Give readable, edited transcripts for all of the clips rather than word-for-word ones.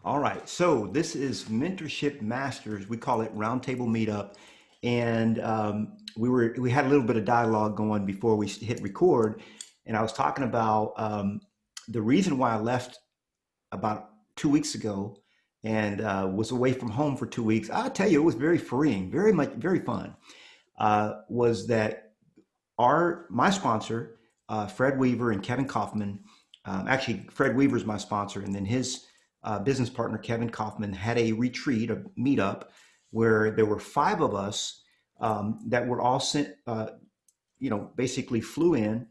All right, so this is Mentorship Masters. We call it Roundtable Meetup, and we had a little bit of dialogue going before we hit record, and I was talking about the reason why I left about 2 weeks ago and was away from home for 2 weeks. I'll tell you, it was very freeing, very fun. Was that my sponsor, Fred Weaver and Kevin Kaufman. Actually, Fred Weaver is my sponsor, and then his business partner Kevin Kaufman had a retreat, a meetup, where there were five of us that were all sent. Basically flew in.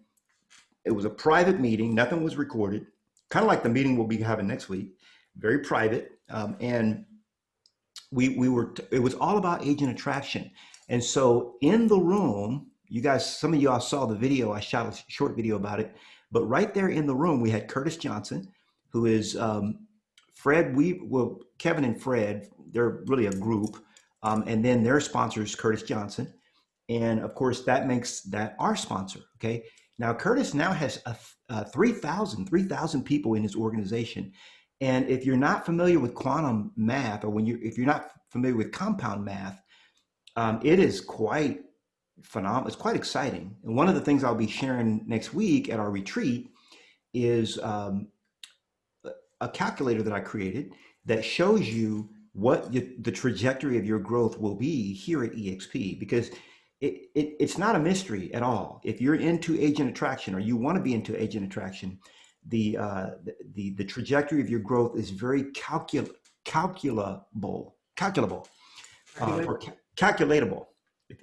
It was a private meeting. Nothing was recorded. Kind of like the meeting we'll be having next week. Very private, and we were. It was all about agent attraction, and so in the room, you guys, some of you all saw the video. I shot a short video about it, but right there in the room, we had Curtis Johnson, who is Fred. Kevin and Fred, they're really a group, and then their sponsor is Curtis Johnson, and of course that makes that our sponsor. Okay, now Curtis now has 3,000 people in his organization. And if you're not familiar with quantum math, or if you're not familiar with compound math, it is quite phenomenal. It's quite exciting. And one of the things I'll be sharing next week at our retreat is a calculator that I created that shows you what the trajectory of your growth will be here at eXp, because it's not a mystery at all. If you're into agent attraction, or you want to be into agent attraction, the trajectory of your growth is very calculable, or calculatable,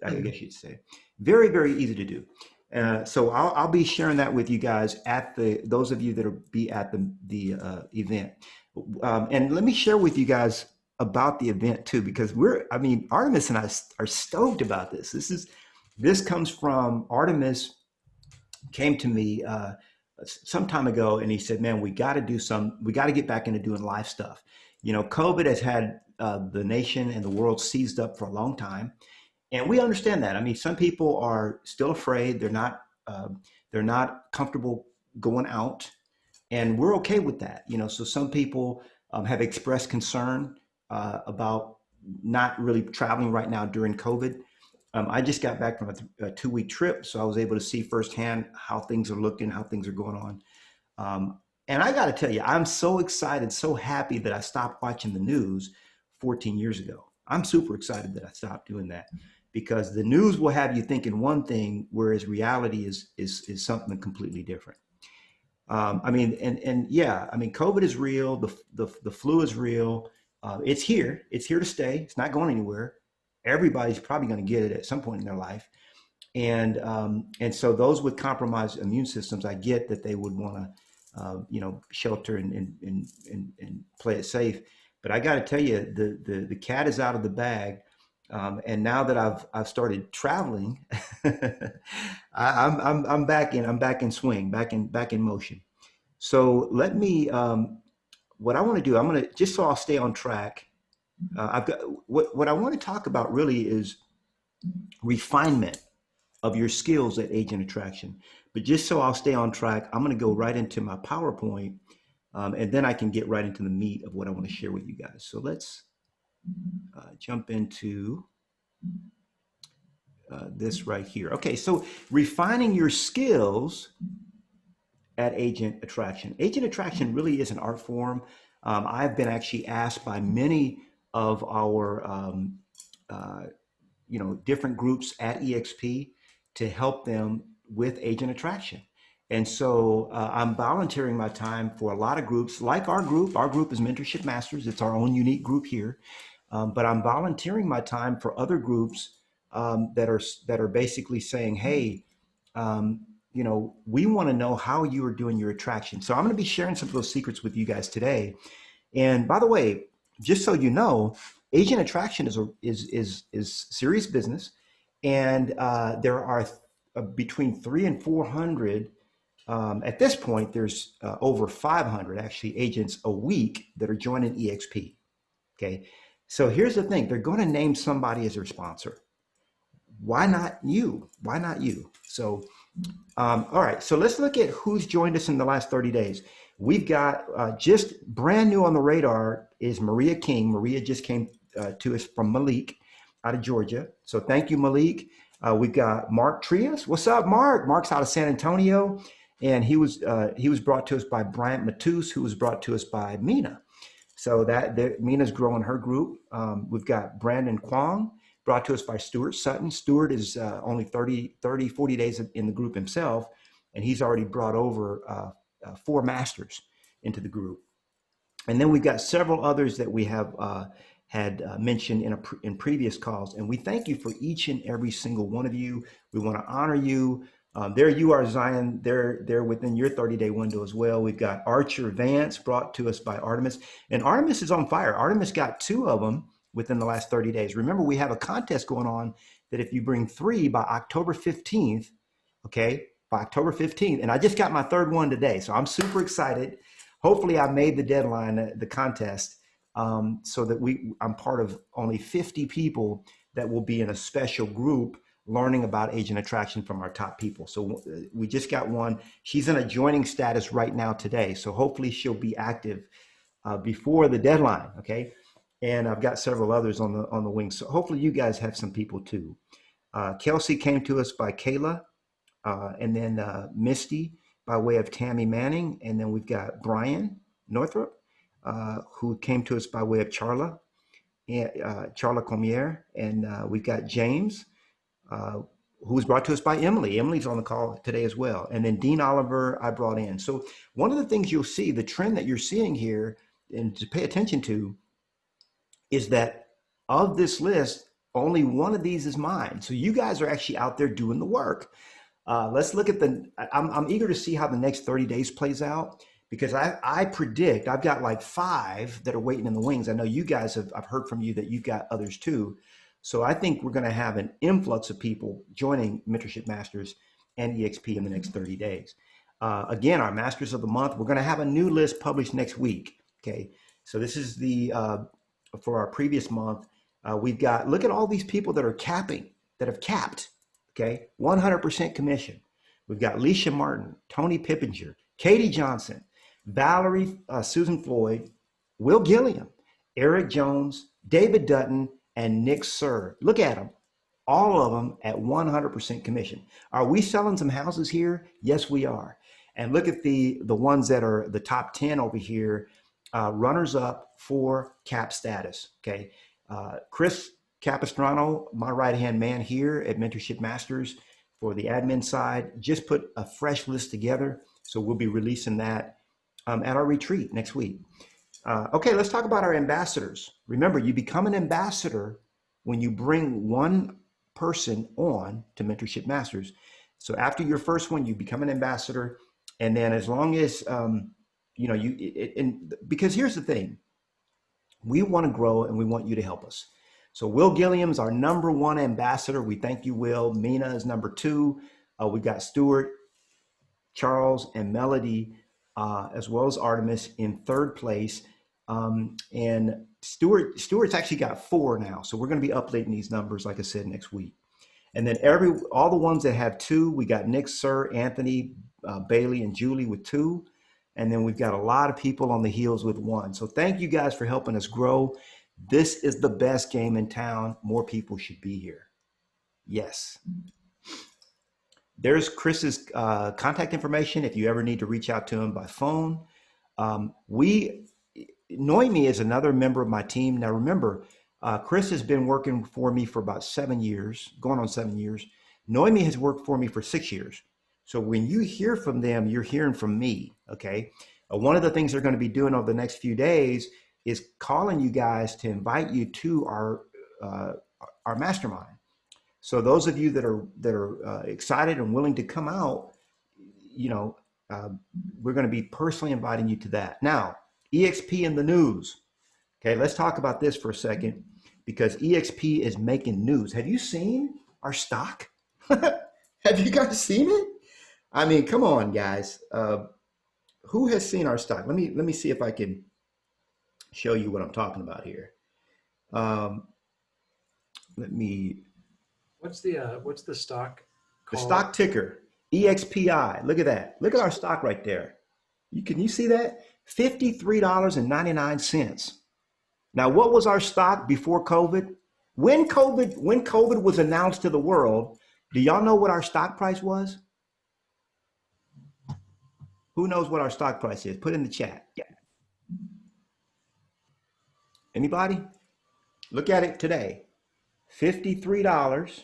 I guess you'd say. Very easy to do. So I'll be sharing that with you guys at those of you that will be at the event. And let me share with you guys about the event too, because Artemis and I are stoked about this. This comes from Artemis. Came to me some time ago, and he said, "Man, we got to get back into doing live stuff." COVID has had the nation and the world seized up for a long time, and we understand that. I mean, some people are still afraid; they're not comfortable going out, and we're okay with that. So some people have expressed concern about not really traveling right now during COVID. I just got back from a 2-week trip, so I was able to see firsthand how things are looking, how things are going on. And I got to tell you, I'm so excited, so happy that I stopped watching the news 14 years ago. I'm super excited that I stopped doing that, because the news will have you thinking one thing, whereas reality is something completely different. COVID is real. The flu is real. It's here. It's here to stay. It's not going anywhere. Everybody's probably going to get it at some point in their life, and so those with compromised immune systems, I get that they would want to, shelter and play it safe. But I got to tell you, the cat is out of the bag, and now that I've started traveling, I'm back in swing, back in motion. So let me. What I want to do, I'm going to, just so I'll stay on track. I've got what I want to talk about really is refinement of your skills at agent attraction. But just so I'll stay on track, I'm going to go right into my PowerPoint, and then I can get right into the meat of what I want to share with you guys. So let's jump into this right here. Okay, so refining your skills at agent attraction. Agent attraction really is an art form. I've been actually asked by many of our different groups at eXp to help them with agent attraction. And so I'm volunteering my time for a lot of groups like our group. Our group is Mentorship Masters. It's our own unique group here. But I'm volunteering my time for other groups that are basically saying, hey, we want to know how you are doing your attraction. So I'm going to be sharing some of those secrets with you guys today. And by the way, just so you know, agent attraction is serious business, and there are between 300 and 400. At this point, there's over 500 actually agents a week that are joining eXp. Okay, so here's the thing: they're going to name somebody as their sponsor. Why not you? So, all right. So let's look at who's joined us in the last 30 days. We've got just brand new on the radar is Maria King. Maria just came to us from Malik out of Georgia. So thank you, Malik. We've got Mark Trias. What's up, Mark? Mark's out of San Antonio, and he was brought to us by Bryant Matus, who was brought to us by Mina. So Mina's growing her group. We've got Brandon Kwong, brought to us by Stuart Sutton. Stuart is only 40 days in the group himself, and he's already brought over 4 masters into the group. And then we've got several others that we have had mentioned in previous calls. And we thank you for each and every single one of you. We want to honor you. There you are, Zion. They're within your 30-day window as well. We've got Archer Vance, brought to us by Artemis. And Artemis is on fire. Artemis got 2 of them within the last 30 days. Remember, we have a contest going on that if you bring 3 by October 15th, okay, by October 15th, and I just got my 3rd one today, so I'm super excited. Hopefully I made the deadline, the contest, so that I'm part of only 50 people that will be in a special group learning about agent attraction from our top people. So we just got one. She's in a joining status right now today, so hopefully she'll be active before the deadline, okay? And I've got several others on the wing, so hopefully you guys have some people too. Kelsey came to us by Kayla, and then Misty by way of Tammy Manning, and then we've got Brian Northrop, who came to us by way of Charla Comier, and we've got James, who was brought to us by Emily. Emily's on the call today as well, and then Dean Oliver I brought in. So one of the things you'll see, the trend that you're seeing here, and to pay attention to, is that of this list, only one of these is mine. So you guys are actually out there doing the work. Let's look at I'm eager to see how the next 30 days plays out, because I predict I've got like 5 that are waiting in the wings. I know you guys I've heard from you that you've got others too. So I think we're going to have an influx of people joining Mentorship Masters and eXp in the next 30 days. Again, our Masters of the Month, we're going to have a new list published next week. Okay. So this is for our previous month. We've got, look at all these people that have capped. Okay, 100% commission. We've got Leisha Martin, Tony Pippinger, Katie Johnson, Valerie, Susan Floyd, Will Gilliam, Eric Jones, David Dutton, and Nick Sir. Look at them, all of them at 100% commission. Are we selling some houses here? Yes, we are. And look at the ones that are the top 10 over here, runners up for cap status. Okay, Chris Capistrano, my right-hand man here at Mentorship Masters for the admin side, just put a fresh list together. So we'll be releasing that at our retreat next week. Okay, let's talk about our ambassadors. Remember, you become an ambassador when you bring one person on to Mentorship Masters. So after your first one, you become an ambassador. And then as long as, because here's the thing, we want to grow and we want you to help us. So Will Gilliam's our #1 ambassador. We thank you, Will. Mina is #2. We got Stuart, Charles, and Melody, as well as Artemis in 3rd place. And Stuart's actually got 4 now. So we're going to be updating these numbers, like I said, next week. And then all the ones that have 2, we got Nick, Sir, Anthony, Bailey, and Julie with 2. And then we've got a lot of people on the heels with 1. So thank you guys for helping us grow. This is the best game in town. More people should be here. Yes. There's Chris's contact information if you ever need to reach out to him by phone. Noemi is another member of my team. Now remember, Chris has been working for me for about 7 years, going on 7 years. Noemi has worked for me for 6 years. So when you hear from them, you're hearing from me, okay? One of the things they're going to be doing over the next few days is calling you guys to invite you to our mastermind. So those of you that are excited and willing to come out, we're going to be personally inviting you to that. Now, eXp in the news. Okay, let's talk about this for a second, because eXp is making news. Have you seen our stock? Have you guys seen it? I mean, come on, guys. Who has seen our stock? Let me see if I can show you what I'm talking about here. What's the stock called? The stock ticker, EXPI. Look at that. Look at our stock right there. Can you see that? $53.99. Now, what was our stock before COVID? When COVID was announced to the world, do y'all know what our stock price was? Who knows what our stock price is? Put in the chat. Anybody? Look at it today. $53.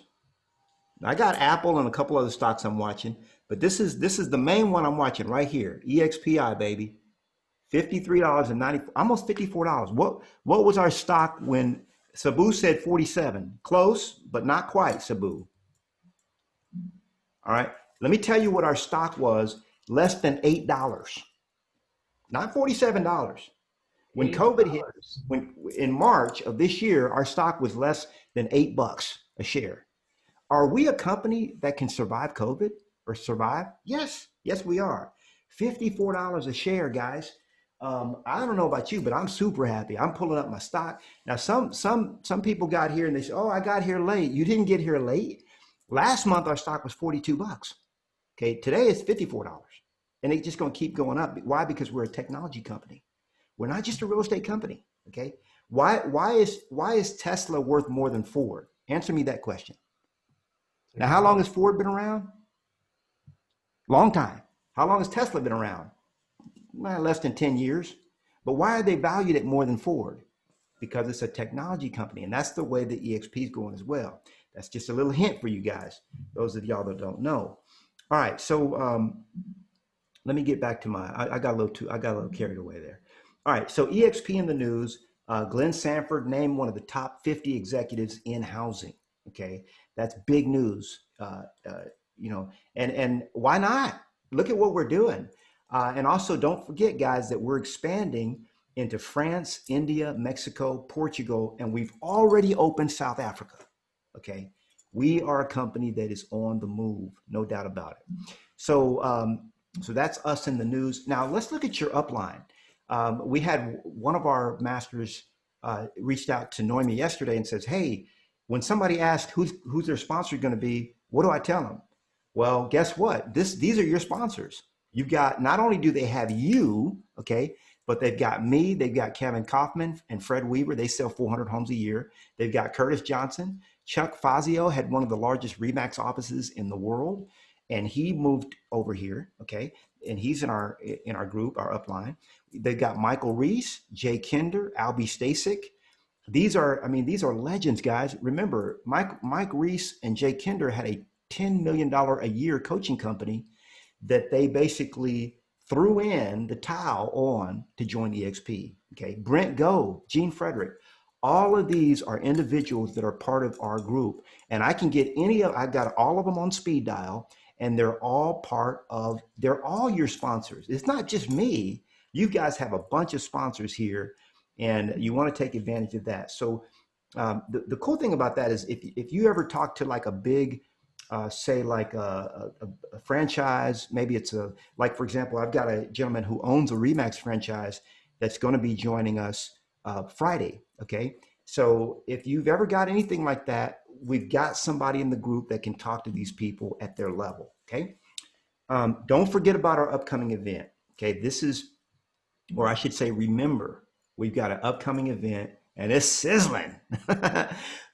I got Apple and a couple other stocks I'm watching, but this is the main one I'm watching right here. EXPI, baby. $53.90, almost $54. What was our stock when Sabu said 47? Close, but not quite, Sabu. All right. Let me tell you what our stock was, less than $8. Not $47. When COVID hit, when in March of this year, our stock was less than $8 a share. Are we a company that can survive COVID or survive? Yes, yes, we are. $54 a share, guys. I don't know about you, but I'm super happy. I'm pulling up my stock now. Some people got here and they say, "Oh, I got here late." You didn't get here late. Last month our stock was $42. Okay, today it's $54, and it's just going to keep going up. Why? Because we're a technology company. We're not just a real estate company. Okay, why is Tesla worth more than Ford? Answer me that question. Now, how long has Ford been around? Long time. How long has Tesla been around? Well, less than 10 years. But why are they valued at more than Ford? Because it's a technology company, and that's the way the eXp is going as well. That's just a little hint for you guys, those of y'all that don't know. All right, so let me get back to I got a little carried away there. All right, so eXp in the news. Glenn Sanford named one of the top 50 executives in housing. Okay, that's big news. And why not? Look at what we're doing. And also, don't forget, guys, that we're expanding into France, India, Mexico, Portugal, and we've already opened South Africa. Okay, we are a company that is on the move, no doubt about it. So that's us in the news. Now let's look at your upline. We had one of our masters reached out to Noemi yesterday and says, "Hey, when somebody asks who's their sponsor going to be, what do I tell them?" Well, guess what? These are your sponsors. You've got, not only do they have you, okay, but they've got me, they've got Kevin Kaufman and Fred Weaver. They sell 400 homes a year. They've got Curtis Johnson. Chuck Fazio had one of the largest Remax offices in the world, and he moved over here, okay, and he's in our group, our upline. They've got Michael Reese, Jay Kinder, Albie Stasic. These are legends, guys. Remember, Mike Reese and Jay Kinder had a $10 million a year coaching company that they basically threw in the towel on to join eXp. Okay, Brent Go, Gene Frederick, all of these are individuals that are part of our group, and I can get I've got all of them on speed dial, and they're all your sponsors. It's not just me. You guys have a bunch of sponsors here, and you want to take advantage of that. So the cool thing about that is if you ever talk to like a big say like a franchise, maybe it's like, for example, I've got a gentleman who owns a Remax franchise that's going to be joining us Friday. Okay. So if you've ever got anything like that, we've got somebody in the group that can talk to these people at their level. Okay. Don't forget about our upcoming event. Okay. Or I should say, remember, we've got an upcoming event and it's sizzling.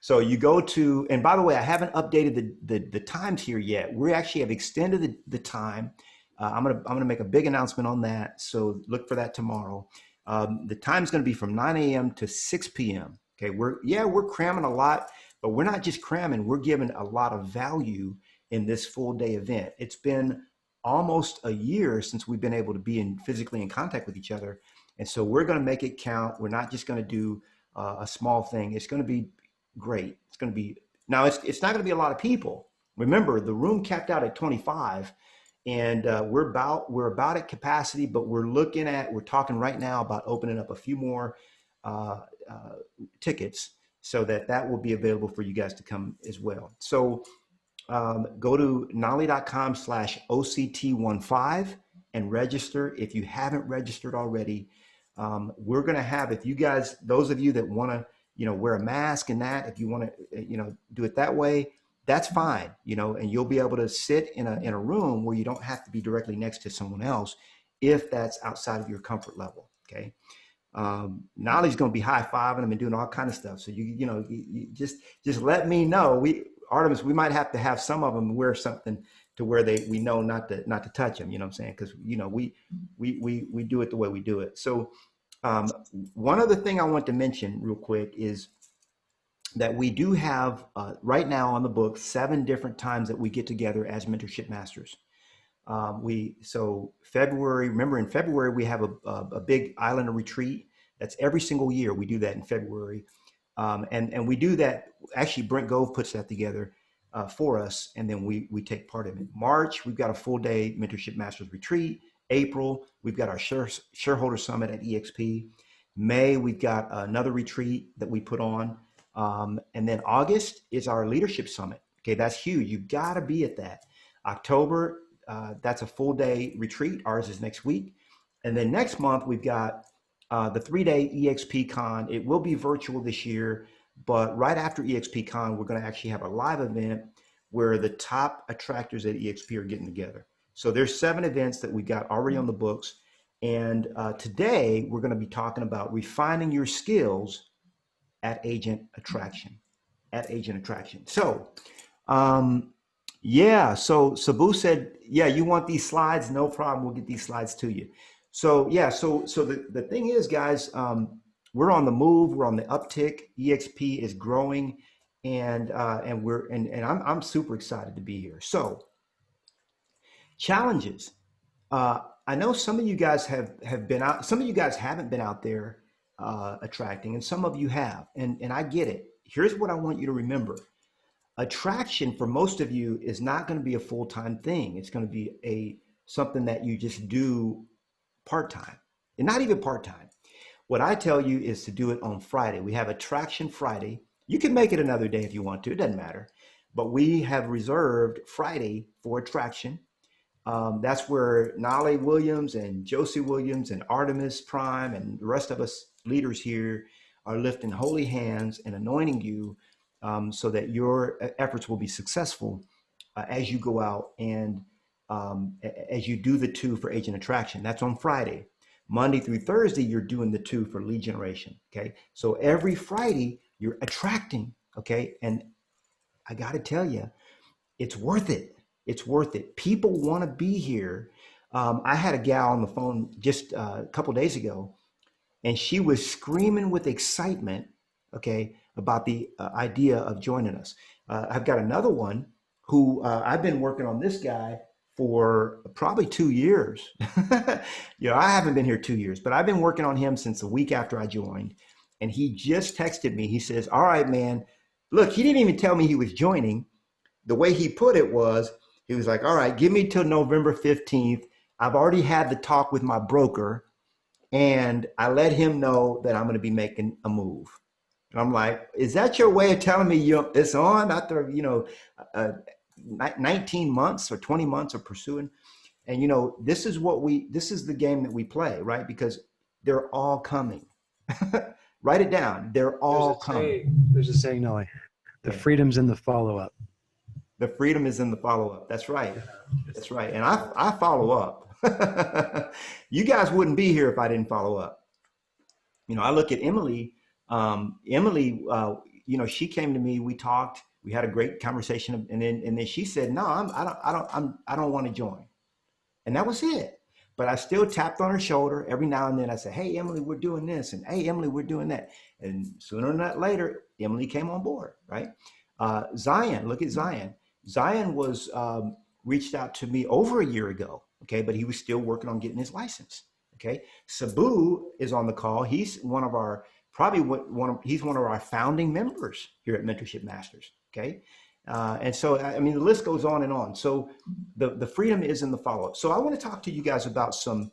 So you go to, and by the way, I haven't updated the times here yet. We actually have extended the time. I'm gonna make a big announcement on that. So look for that tomorrow. The time's gonna be from 9 a.m. to 6 p.m. Okay, we're cramming a lot, but we're not just cramming, we're giving a lot of value in this full day event. It's been almost a year since we've been able to be physically in contact with each other. And so we're going to make it count. We're not just going to do a small thing. It's going to be great. It's going to be, now it's not going to be a lot of people. Remember, the room capped out at 25, and we're about at capacity, but we're talking right now about opening up a few more tickets so that will be available for you guys to come as well. So go to knolly.com/OCT15 and register if you haven't registered already. We're going to have, if you guys, those of you that want to, wear a mask and that, if you want to, do it that way, that's fine, and you'll be able to sit in a room where you don't have to be directly next to someone else. if that's outside of your comfort level. Okay. Knolly's going to be high fiving them and doing all kind of stuff. So you just let me know. Artemis, we might have to have some of them wear something to where we know not to touch them. You know what I'm saying? Because we do it the way we do it. So one other thing I want to mention real quick is that we do have right now on the book 7 different times that we get together as mentorship masters. So February, remember in February, we have a big Islander retreat. That's every single year. We do that in February. And we do that. Actually, Brent Gove puts that together for us. And then we take part in it. March, we've got a full day mentorship masters retreat. April, we've got our shareholder summit at eXp. May, we've got another retreat that we put on. And then August is our leadership summit. Okay. That's huge. You've got to be at that. October, that's a full day retreat. Ours is next week. And then next month, we've got the 3-day eXp Con. It will be virtual this year, but right after eXp Con, we're going to actually have a live event where the top attractors at eXp are getting together. So there's 7 events that we got already on the books. And today, we're going to be talking about refining your skills at agent attraction. So, yeah, so Sabu said, yeah, you want these slides? No problem. We'll get these slides to you. So yeah, so the thing is, guys, we're on the move. We're on the uptick. eXp is growing, and I'm super excited to be here. So challenges. I know some of you guys have been out. Some of you guys haven't been out there attracting, and some of you have. And I get it. Here's what I want you to remember. Attraction for most of you is not going to be a full-time thing. It's going to be something that you just do part-time, and not even part-time. What I tell you is to do it on Friday. We have Attraction Friday. You can make it another day if you want to. It doesn't matter. But we have reserved Friday for Attraction. That's where Knolly Williams and Josie Williams and Artemis Prime and the rest of us leaders here are lifting holy hands and anointing you so that your efforts will be successful as you go out and as you do the 2 for agent attraction. That's on Friday. Monday through Thursday, you're doing the 2 for lead generation. Okay. So every Friday you're attracting. Okay. And I got to tell you, it's worth it. It's worth it. People want to be here. I had a gal on the phone just a couple of days ago, and she was screaming with excitement, okay, about the idea of joining us. I've got another one who I've been working on this guy for probably 2 years. I haven't been here 2 years, but I've been working on him since the week after I joined. And he just texted me. He says, all right, man, look, he didn't even tell me he was joining. The way he put it was, he was like, all right, give me till November 15th. I've already had the talk with my broker, and I let him know that I'm going to be making a move. And I'm like, is that your way of telling me it's on after, 19 months or 20 months of pursuing? And, this is the game that we play, right? Because they're all coming. Write it down. They're all coming. There's a saying, Knolly, the freedom's in the follow-up. The freedom is in the follow-up. That's right. That's right. And I follow up. You guys wouldn't be here if I didn't follow up. I look at Emily. Emily, she came to me. We talked. We had a great conversation, and then she said, "No, I don't want to join," and that was it. But I still tapped on her shoulder every now and then. I said, "Hey, Emily, we're doing this," and "Hey, Emily, we're doing that." And sooner or not later, Emily came on board. Right? Zion, look at Zion. Zion was reached out to me over a year ago, okay, but he was still working on getting his license, okay. Sabu is on the call. He's one of our he's one of our founding members here at Mentorship Masters, okay. And so, the list goes on and on. So the freedom is in the follow-up. So I want to talk to you guys about some,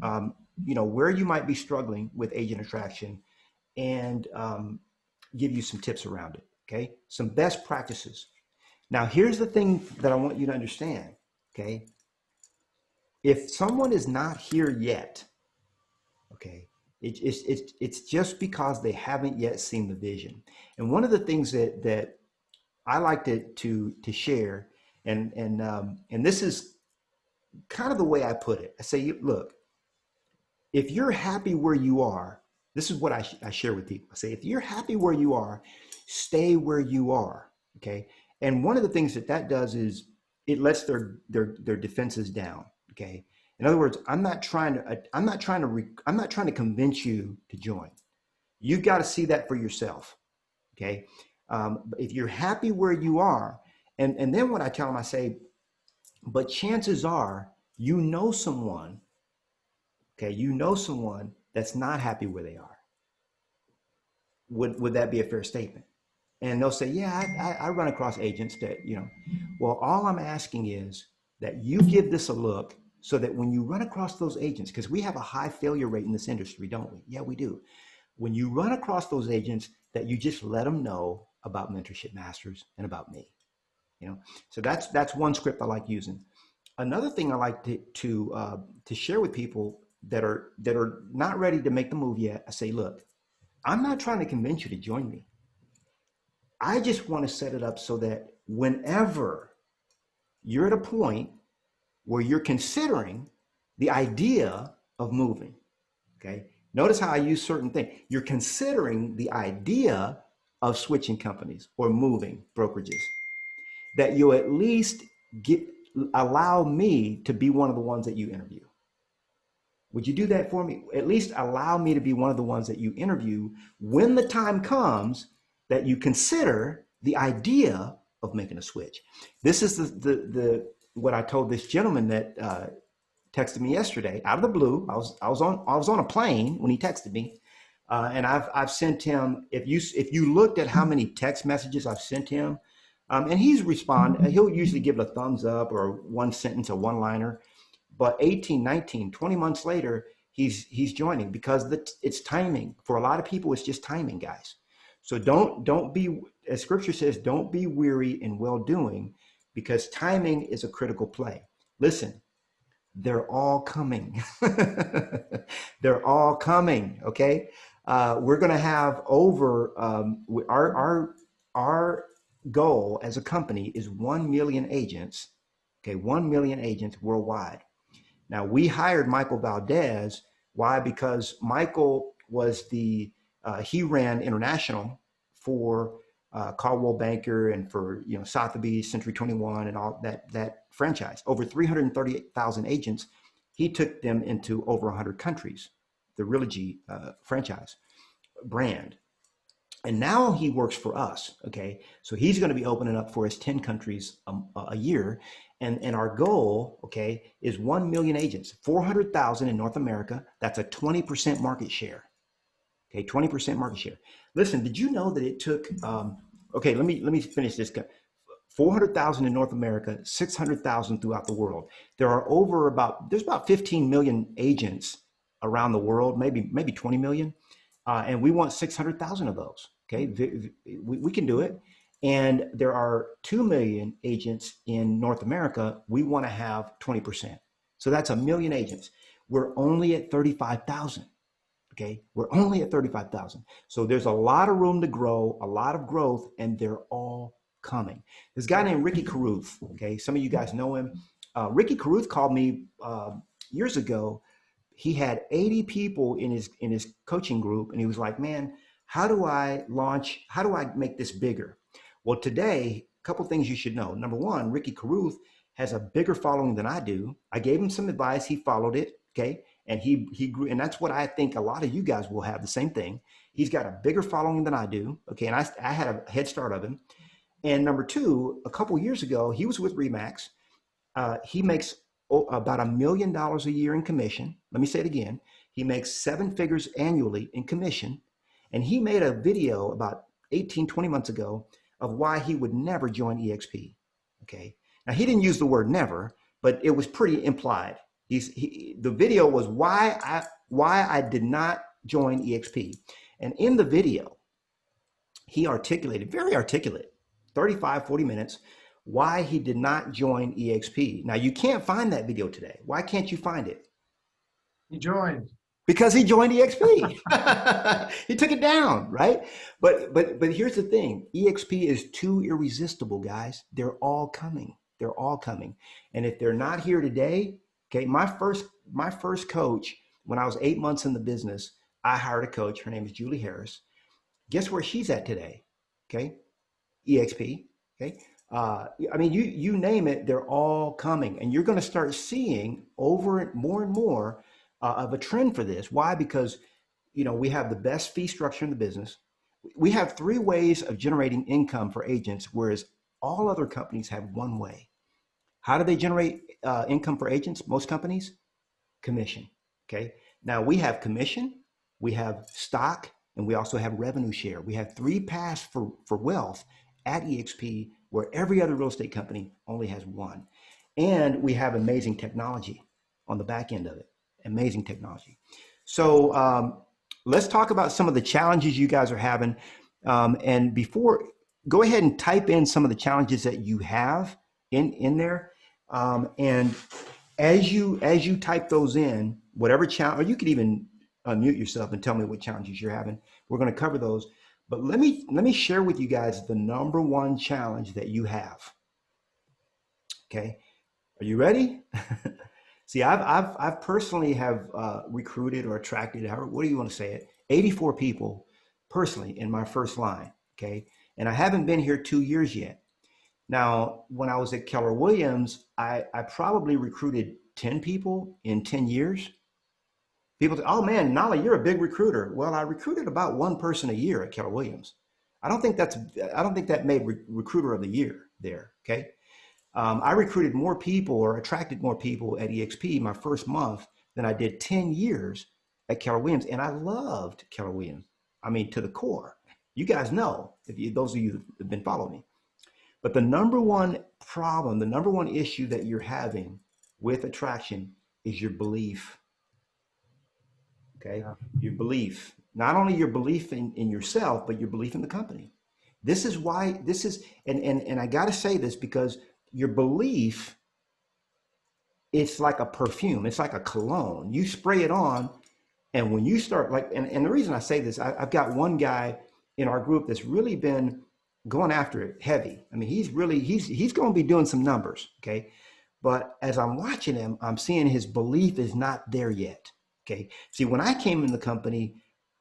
where you might be struggling with agent attraction and give you some tips around it, okay, some best practices. Now, here's the thing that I want you to understand, okay? If someone is not here yet, okay, it's just because they haven't yet seen the vision. And one of the things that I like to share, and this is kind of the way I put it. I say, look, if you're happy where you are, this is what I share with people. I say, if you're happy where you are, stay where you are. Okay. And one of the things that does is it lets their defenses down. Okay. In other words, I'm not trying to convince you to join. You've got to see that for yourself. Okay. If you're happy where you are, and then what I tell them, I say, but chances are you know someone, okay, you know someone that's not happy where they are. Would that be a fair statement? And they'll say, yeah, I run across agents that, well, all I'm asking is that you give this a look so that when you run across those agents, because we have a high failure rate in this industry, don't we? Yeah, we do. When you run across those agents, that you just let them know about Mentorship Masters and about me. So that's one script I like using. Another thing I like to share with people that are not ready to make the move yet, I say, look, I'm not trying to convince you to join me. I just want to set it up so that whenever you're at a point where you're considering the idea of moving, okay? Notice how I use certain things. You're considering the idea of switching companies or moving brokerages, that you at least allow me to be one of the ones that you interview. Would you do that for me? At least allow me to be one of the ones that you interview when the time comes that you consider the idea of making a switch. This is the what I told this gentleman that texted me yesterday out of the blue. I was on a plane when he texted me, and I've sent him. If you looked at how many text messages I've sent him, and he's responded. He'll usually give it a thumbs up or one sentence, a one-liner. But 18, 19, 20 months later, he's joining because it's timing. For a lot of people, it's just timing, guys. So don't be, as scripture says, don't be weary in well-doing, because timing is a critical play. Listen, they're all coming. They're all coming, okay? We're going to have over, our goal as a company is 1 million agents, okay? 1 million agents worldwide. Now, we hired Michael Valdez. Why? Because Michael was he ran international for Caldwell Banker and for Sotheby's, Century 21, and all that franchise. Over 338,000 agents. He took them into over 100 countries, the Realogy franchise brand. And now he works for us, okay? So he's going to be opening up for us 10 countries a year. And our goal, okay, is 1 million agents, 400,000 in North America. That's a 20% market share, okay, 20% market share. Listen, did you know that it took, okay, let me finish this. 400,000 in North America, 600,000 throughout the world. There's about 15 million agents around the world, maybe 20 million. And we want 600,000 of those. Okay, we can do it. And there are 2 million agents in North America. We want to have 20%. So that's 1 million agents. We're only at 35,000. Okay, we're only at 35,000. So there's a lot of room to grow, a lot of growth, and they're all coming. This guy named Ricky Carruth. Okay, some of you guys know him. Ricky Carruth called me years ago. He had 80 people in his coaching group, and he was like, man, how do I make this bigger? Well, today, a couple things you should know. Number one, Ricky Carruth has a bigger following than I do. I gave him some advice. He followed it, okay? And he grew, and that's what I think a lot of you guys will have the same thing. He's got a bigger following than I do, okay? And I had a head start of him. And number two, a couple years ago, he was with Remax. He makes about $1 million a year in commission. Let me say it again. He makes 7 figures annually in commission. And he made a video about 18, 20 months ago of why he would never join eXp. Okay. Now, he didn't use the word never, but it was pretty implied. The video was why I did not join eXp. And in the video, he articulated, very articulate, 35, 40 minutes, why he did not join eXp. Now, you can't find that video today. Why can't you find it? He joined. Because he joined eXp. He took it down, right? But here's the thing. eXp is too irresistible, guys. They're all coming. They're all coming. And if they're not here today, okay, my first coach when I was 8 months in the business, I hired a coach. Her name is Julie Harris. Guess where she's at today? Okay. eXp. Okay. I mean, you name it, they're all coming, and you're going to start seeing over more and more of a trend for this. Why? Because we have the best fee structure in the business. We have 3 ways of generating income for agents, whereas all other companies have 1 way. How do they generate income for agents? Most companies, commission. Okay. Now we have commission, we have stock, and we also have revenue share. We have 3 paths for wealth at eXp, where every other real estate company only has 1. And we have amazing technology on the back end of it. Amazing technology. So let's talk about some of the challenges you guys are having. And before, go ahead and type in some of the challenges that you have in there. And as you type those in, whatever challenge, or you could even unmute yourself and tell me what challenges you're having. We're going to cover those. But let me share with you guys the number 1 challenge that you have. Okay, are you ready? See, I've personally have recruited or attracted, what do you want to say it, 84 people personally in my first line. Okay, and I haven't been here 2 years yet. Now, when I was at Keller Williams, I probably recruited 10 people in 10 years. People say, oh man, Knolly, you're a big recruiter. Well, I recruited about 1 person a year at Keller Williams. I don't think that made recruiter of the year there. Okay. I recruited more people or attracted more people at eXp my first month than I did 10 years at Keller Williams. And I loved Keller Williams. I mean, to the core. You guys know, those of you that have been following me. But the number 1 problem, the number 1 issue that you're having with attraction is your belief. Okay. Yeah. Your belief, not only your belief in yourself, but your belief in the company. This is why and I got to say this because your belief, it's like a perfume. It's like a cologne. You spray it on. And when you start and the reason I say this, I've got one guy in our group that's really been going after it heavy. I mean, he's going to be doing some numbers. Okay. But as I'm watching him, I'm seeing his belief is not there yet. Okay. See, when I came in the company,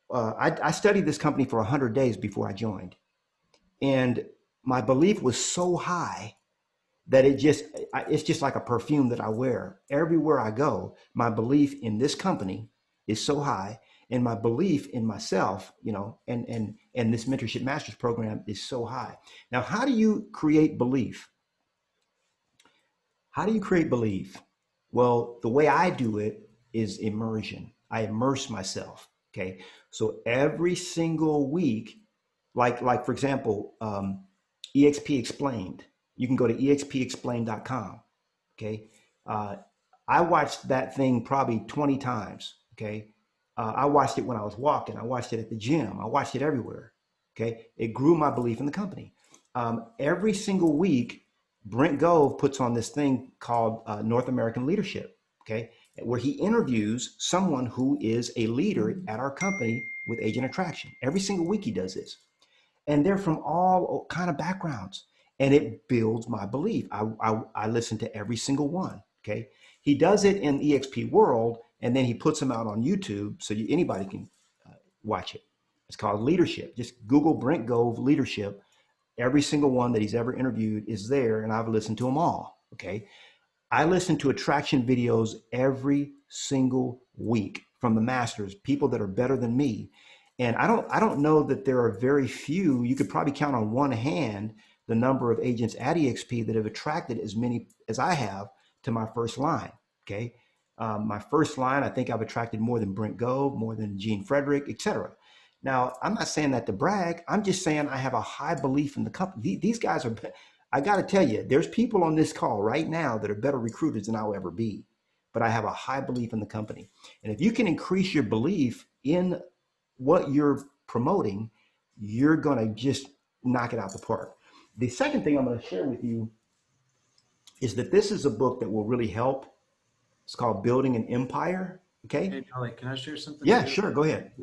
I studied this company for 100 days before I joined. And my belief was so high that it's just like a perfume that I wear. Everywhere I go, my belief in this company is so high, and my belief in myself, and this Mentorship Masters program is so high. Now, how do you create belief? How do you create belief? Well, the way I do it is immersion. I immerse myself. Okay. So every single week, like for example, eXp Explained, you can go to expexplained.com. Okay. I watched that thing probably 20 times. Okay. I watched it when I was walking. I watched it at the gym. I watched it everywhere. Okay. It grew my belief in the company. Every single week, Brent Gove puts on this thing called North American Leadership. Okay. Where he interviews someone who is a leader at our company with agent attraction. Every single week he does this. And they're from all kind of backgrounds. And it builds my belief. I listen to every single one. Okay. He does it in eXp World, and then he puts them out on YouTube so anybody can watch it. It's called Leadership. Just Google Brent Gove Leadership. Every single one that he's ever interviewed is there, and I've listened to them all. Okay. I listen to attraction videos every single week from the masters, people that are better than me. And I don't know that there are very few. You could probably count on one hand the number of agents at eXp that have attracted as many as I have to my first line. Okay. My first line, I think I've attracted more than Brent Gove, more than Gene Frederick, etc. Now, I'm not saying that to brag. I'm just saying I have a high belief in the company. These guys are, I got to tell you, there's people on this call right now that are better recruiters than I'll ever be. But I have a high belief in the company. And if you can increase your belief in what you're promoting, you're going to just knock it out the park. The second thing I'm going to share with you is that this is a book that will really help. It's called Building an Empire. Okay. Hey, Knolly, can I share something? Yeah, sure. Go ahead.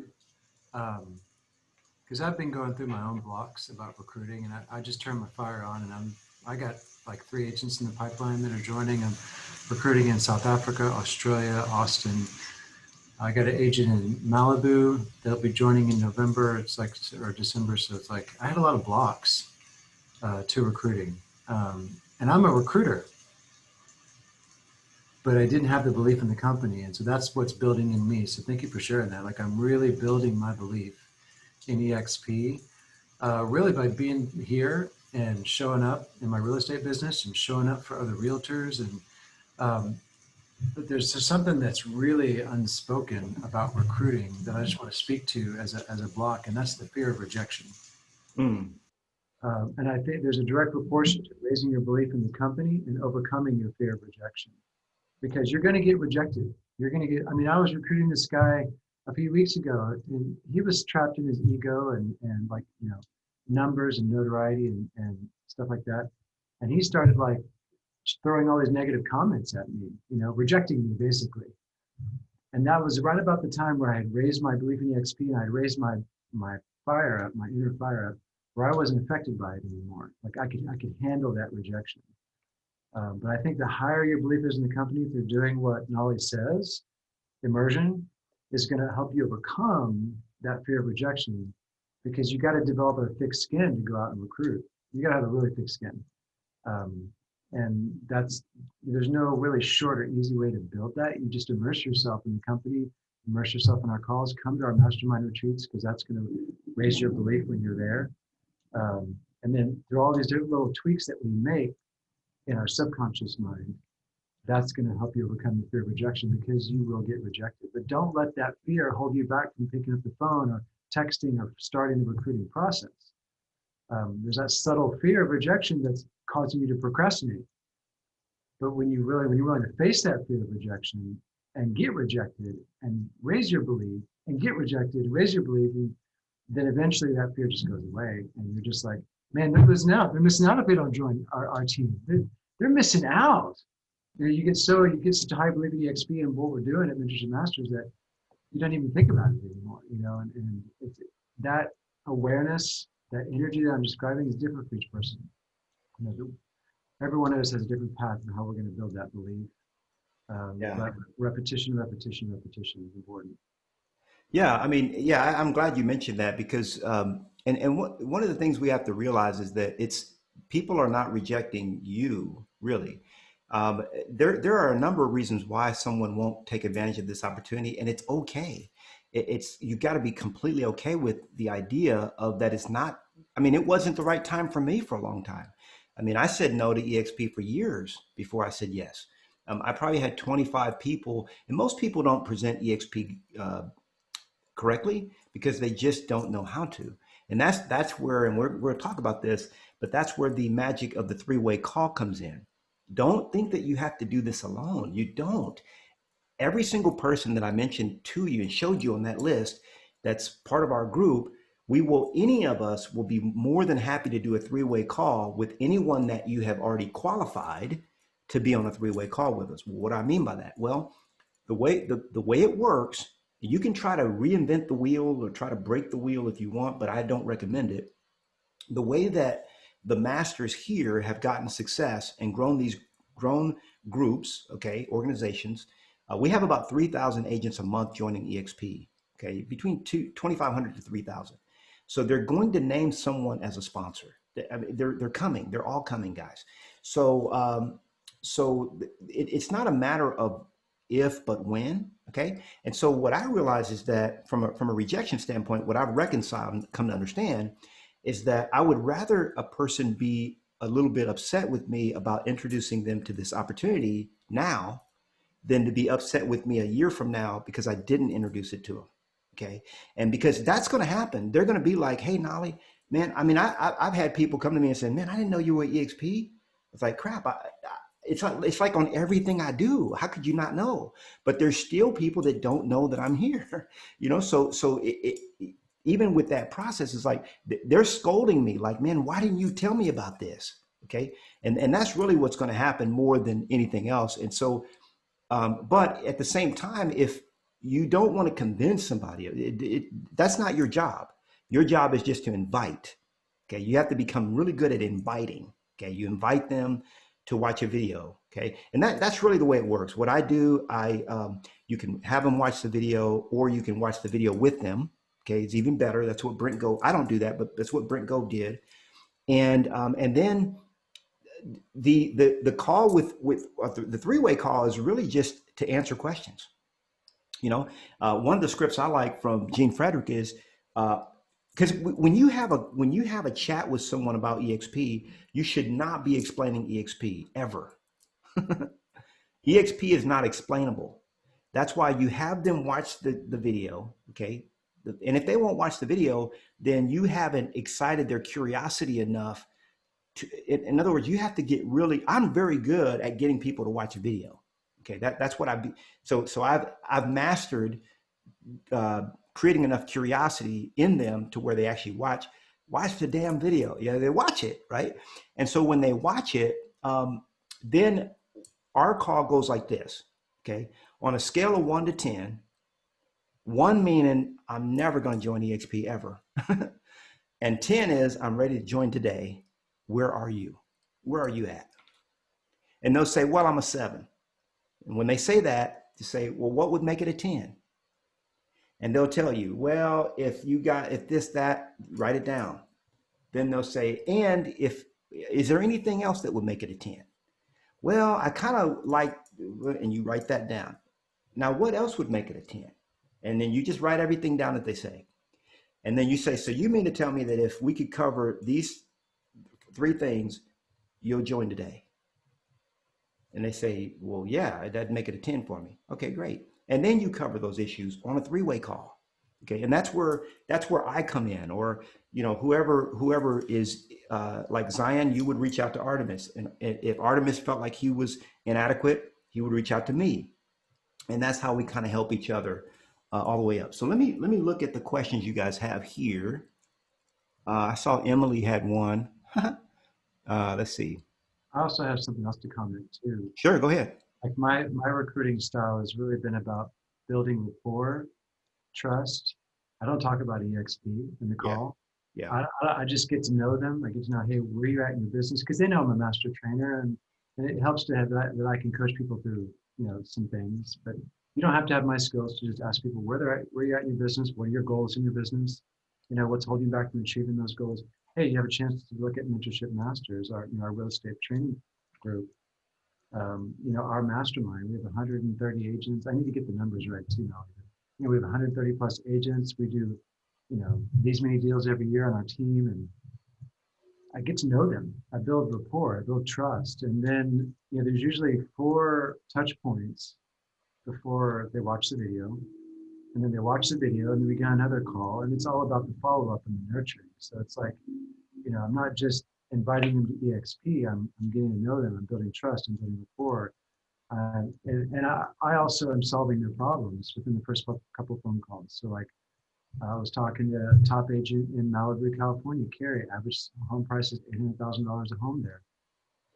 Because I've been going through my own blocks about recruiting, and I just turned my fire on, and I got like 3 agents in the pipeline that are joining. I'm recruiting in South Africa, Australia, Austin, I got an agent in Malibu. They'll be joining in November. It's like, or December. So it's like, I had a lot of blocks to recruiting. And I'm a recruiter, but I didn't have the belief in the company. And so that's what's building in me. So thank you for sharing that. Like, I'm really building my belief in eXp, really by being here and showing up in my real estate business and showing up for other realtors. And but there's just something that's really unspoken about recruiting that I just want to speak to as a block, and that's the fear of rejection. Mm. And I think there's a direct proportion to raising your belief in the company and overcoming your fear of rejection, because you're going to get rejected. You're going to get, I mean, I was recruiting this guy a few weeks ago, and he was trapped in his ego and like, you know, numbers and notoriety and stuff like that. And he started like throwing all these negative comments at me, you know, rejecting me basically. And that was right about the time where I had raised my belief in eXp and I'd raised my fire up, my inner fire up, where I wasn't affected by it anymore. Like I could handle that rejection. But I think the higher your belief is in the company through doing what Knolly says, immersion is going to help you overcome that fear of rejection, because you got to develop a thick skin to go out and recruit. You got to have a really thick skin. And there's no really short or easy way to build that. You just immerse yourself in the company, immerse yourself in our calls, come to our mastermind retreats, because that's going to raise your belief when you're there. And then through all these different little tweaks that we make in our subconscious mind, that's going to help you overcome the fear of rejection, because you will get rejected. But don't let that fear hold you back from picking up the phone or texting or starting the recruiting process. There's that subtle fear of rejection that's causing you to procrastinate. But when you're willing to face that fear of rejection and get rejected and raise your belief and get rejected, raise your belief, and then eventually that fear just goes away. And you're just like, man, they're missing out. They're missing out if they don't join our team. They're missing out. You get such a high belief in eXp and what we're doing at Mentorship Masters that you don't even think about it anymore, you know, and it's that awareness, that energy that I'm describing is different for each person. You know, every one of us has a different path on how we're going to build that belief. But repetition is important. Yeah, I mean, yeah, I'm glad you mentioned that, because one of the things we have to realize is that people are not rejecting you, really. There are a number of reasons why someone won't take advantage of this opportunity, and it's okay. You got to be completely okay with the idea of that. It's not. I mean, it wasn't the right time for me for a long time. I mean, I said no to eXp for years before I said yes. I probably had 25 people, and most people don't present eXp correctly because they just don't know how to. And that's where, and we're going to talk about this, but that's where the magic of the three-way call comes in. Don't think that you have to do this alone. You don't. Every single person that I mentioned to you and showed you on that list that's part of our group, any of us will be more than happy to do a three-way call with anyone that you have already qualified to be on a three-way call with us. What do I mean by that? Well, the way it works, you can try to reinvent the wheel or try to break the wheel if you want, but I don't recommend it. The way that the masters here have gotten success and grown groups, okay, organizations. We have about 3,000 agents a month joining eXp, okay, between 2,500 to 3,000. So they're going to name someone as a sponsor. I mean, they're coming. They're all coming, guys. So it's not a matter of if, but when. Okay. And so what I realize is that from a rejection standpoint, what I've reconciled and come to understand is that I would rather a person be a little bit upset with me about introducing them to this opportunity now than to be upset with me a year from now because I didn't introduce it to them. Okay. And because that's going to happen, they're going to be like, hey, Knolly, man, I mean, I've had people come to me and say, man, I didn't know you were at eXp. It's like, crap. It's like on everything I do. How could you not know? But there's still people that don't know that I'm here, you know? So even with that process, it's like they're scolding me like, man, why didn't you tell me about this? Okay. And that's really what's going to happen more than anything else. And so, but at the same time, if you don't want to convince somebody, that's not your job. Your job is just to invite. Okay. You have to become really good at inviting. Okay. You invite them to watch a video. Okay, and that's really the way it works. What I do, you can have them watch the video, or you can watch the video with them. Okay, it's even better. That's what Brent Go. I don't do that, but that's what Brent Go did. And then the call with the three-way call is really just to answer questions. One of the scripts I like from Gene Frederick is because when you have a chat with someone about EXP, you should not be explaining EXP ever. EXP is not explainable. That's why you have them watch the video, okay? And if they won't watch the video, then you haven't excited their curiosity enough to, in other words, you have to get really, I'm very good at getting people to watch a video. Okay, that's what I've mastered creating enough curiosity in them to where they actually watch the damn video. Yeah, they watch it, right? And so when they watch it, then our call goes like this, okay? On a scale of 1 to 10, 1 meaning I'm never going to join eXp ever. And 10 is I'm ready to join today. Where are you? Where are you at? And they'll say, well, I'm a 7. And when they say that, to say, well, what would make it a 10? And they'll tell you, well, if this, that, write it down. Then they'll say, and is there anything else that would make it a 10? Well, I kind of like, and you write that down. Now, what else would make it a 10? And then you just write everything down that they say. And then you say, so you mean to tell me that if we could cover these 3 things, you'll join today? And they say, well, yeah, that'd make it a 10 for me. Okay, great. And then you cover those issues on a 3-way call. Okay, and that's where I come in, or whoever is like Zion, you would reach out to Artemis, and if Artemis felt like he was inadequate, he would reach out to me, and that's how we kind of help each other all the way up. So let me look at the questions you guys have here. I saw Emily had one. Let's see. I also have something else to comment too. Sure, go ahead. Like my recruiting style has really been about building rapport, trust. I don't talk about eXp in the call. Yeah. I just get to know them. I get to know, hey, where you at in your business? Because they know I'm a master trainer, and it helps to have that I can coach people through, some things. But you don't have to have my skills to just ask people where you're at in your business. What are your goals in your business? What's holding you back from achieving those goals? Hey, you have a chance to look at Mentorship Masters, our real estate training group. Our mastermind, we have 130 agents. I need to get the numbers right too now. We have 130 plus agents. We do, these many deals every year on our team, and I get to know them. I build rapport, I build trust. And then, there's usually 4 touch points before they watch the video. And then they watch the video, and then we got another call, and it's all about the follow-up and the nurturing. So it's like, I'm not just inviting them to eXp, I'm getting to know them, I'm building trust, I'm building rapport. And I also am solving their problems within the first couple phone calls. So like, I was talking to a top agent in Malibu, California, Carrie, average home price is $800,000 a home there.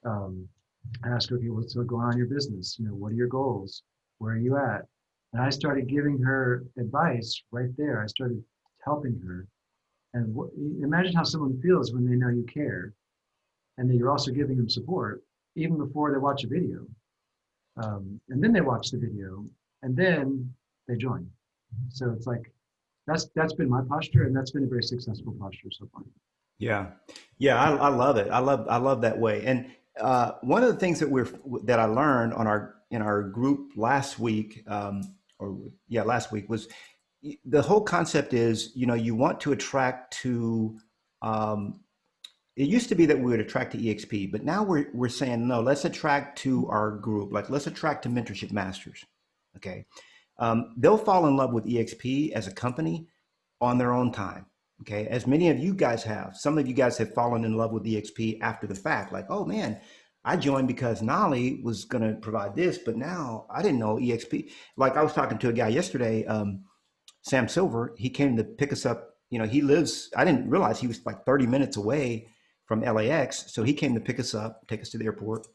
I asked her, okay, what's going on in your business? What are your goals? Where are you at? And I started giving her advice right there. I started helping her. And imagine how someone feels when they know you care, and that you're also giving them support, even before they watch a video. And then they watch the video, and then they join. So it's like, that's been my posture, and that's been a very successful posture so far. Yeah, I love it. I love that way. And one of the things that I learned in our group last week, last week, was the whole concept is, you want to attract to. It used to be that we would attract to eXp, but now we're saying, no, let's attract to our group. Like, let's attract to Mentorship Masters. Okay. They'll fall in love with eXp as a company on their own time. Okay. As many of you guys have. Some of you guys have fallen in love with eXp after the fact. Like, oh man, I joined because Knolly was going to provide this, but now I didn't know eXp. Like, I was talking to a guy yesterday, Sam Silver. He came to pick us up. He lives, I didn't realize he was like 30 minutes away from LAX. So he came to pick us up, take us to the airport.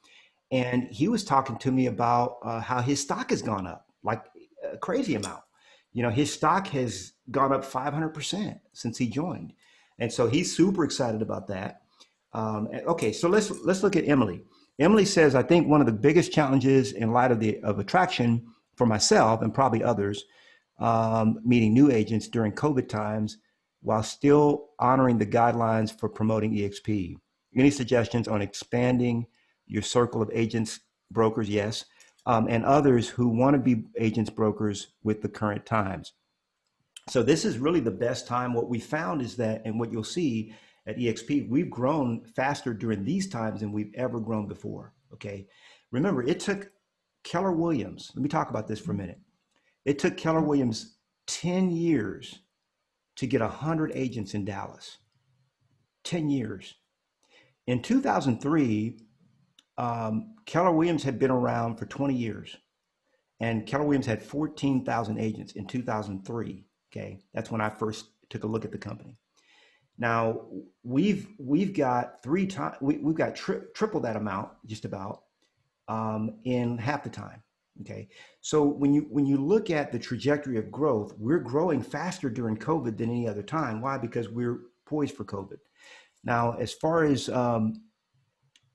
And he was talking to me about how his stock has gone up, like a crazy amount. His stock has gone up 500% since he joined. And so he's super excited about that. Okay, so let's look at Emily. Emily says, I think one of the biggest challenges in light of attraction for myself and probably others, meeting new agents during COVID times while still honoring the guidelines for promoting eXp. Any suggestions on expanding your circle of agents, brokers? Yes. And others who want to be agents, brokers with the current times. So this is really the best time. What we found is that, and what you'll see at eXp, we've grown faster during these times than we've ever grown before. Okay. Remember, it took Keller Williams, let me talk about this for a minute. It took Keller Williams 10 years to get 100 agents in Dallas. 10 years. In 2003, Keller Williams had been around for 20 years, and Keller Williams had 14,000 agents in 2003. Okay, that's when I first took a look at the company. Now we've got we've got triple that amount, just about, in half the time. Okay, so when you look at the trajectory of growth, we're growing faster during COVID than any other time. Why? Because we're poised for COVID. Now, as far as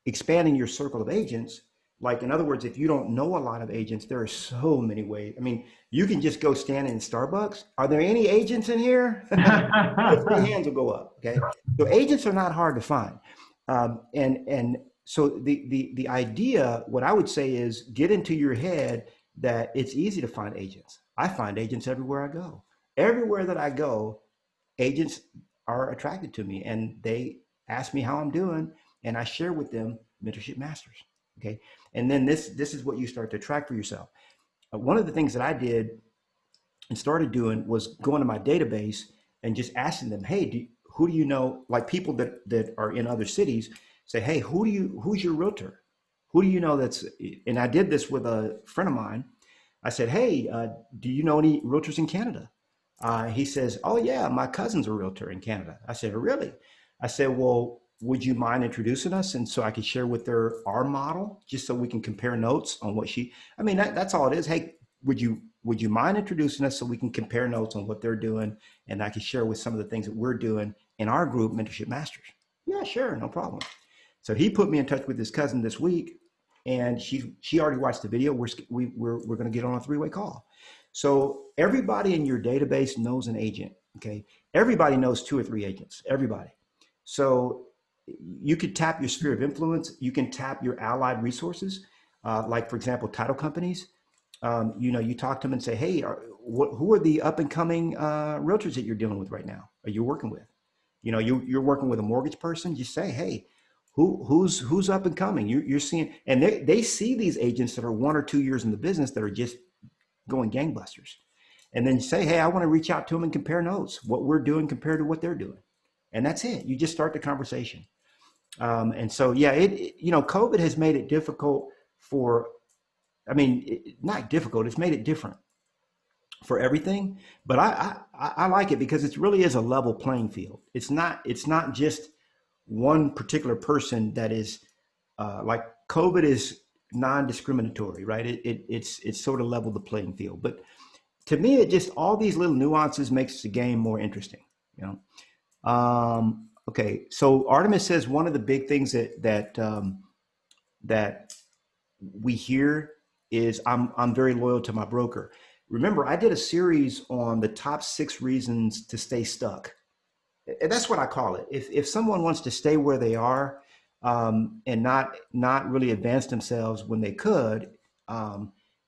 expanding your circle of agents, like, in other words, if you don't know a lot of agents, there are so many ways. I mean, you can just go stand in Starbucks. Are there any agents in here? 3 hands will go up. Okay, so agents are not hard to find, and so the idea, what I would say is, get into your head that it's easy to find agents. I find agents everywhere I go. Everywhere that I go, agents are attracted to me, and they ask me how I'm doing, and I share with them Mentorship Masters. Okay, and then this is what you start to track for yourself. One of the things that I did and started doing was going to my database and just asking them, hey, who do you know, like people that are in other cities, say, hey, who's your realtor? Who do you know that's, and I did this with a friend of mine. I said, hey, do you know any realtors in Canada? He says, oh yeah, my cousin's a realtor in Canada. I said, really? I said, well, would you mind introducing us? And so I could share with her our model, just so we can compare notes on what I mean, that's all it is. Hey, would you mind introducing us so we can compare notes on what they're doing? And I can share with some of the things that we're doing in our group, Mentorship Masters. Yeah, sure, no problem. So he put me in touch with his cousin this week, and she already watched the video. We're going to get on a 3-way call. So everybody in your database knows an agent. Okay, everybody knows 2 or 3 agents. Everybody. So you could tap your sphere of influence. You can tap your allied resources, like, for example, title companies. You talk to them and say, hey, who are the up and coming realtors that you're dealing with right now? Are you working with? You're working with a mortgage person. You say, hey, who's up and coming? You're seeing, and they see these agents that are 1 or 2 years in the business that are just going gangbusters. And then you say, hey, I want to reach out to them and compare notes, what we're doing compared to what they're doing. And that's it. You just start the conversation. And so, yeah, COVID has made it difficult not difficult, it's made it different for everything. But I like it because it really is a level playing field. It's not just one particular person that is, like, COVID is non-discriminatory, right? It's sort of leveled the playing field. But to me, it just, all these little nuances makes the game more interesting, Okay, so Artemis says one of the big things that we hear is, I'm very loyal to my broker. Remember, I did a series on the top 6 reasons to stay stuck. And that's what I call it. If someone wants to stay where they are, and not really advance themselves when they could,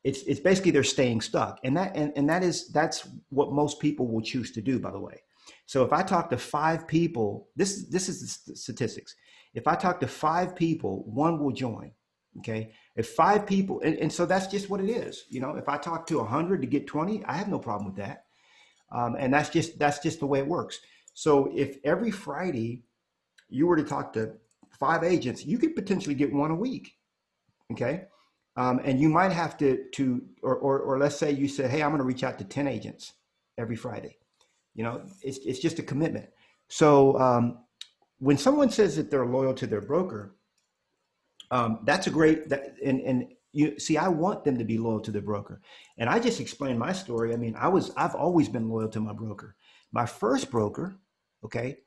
it's basically they're staying stuck. And that's what most people will choose to do, by the way. So if I talk to 5 people, this is the statistics. If I talk to 5 people, 1 will join. Okay. If 5 people, and so that's just what it is. If I talk to 100 to get 20, I have no problem with that. And that's just the way it works. So if every Friday you were to talk to 5 agents, you could potentially get 1 a week. Okay. And you might have or let's say you said, hey, I'm going to reach out to 10 agents every Friday. It's just a commitment. So when someone says that they're loyal to their broker, that's a great, and you see, I want them to be loyal to their broker. And I just explained my story. I mean, I've always been loyal to my broker. My first broker, okay,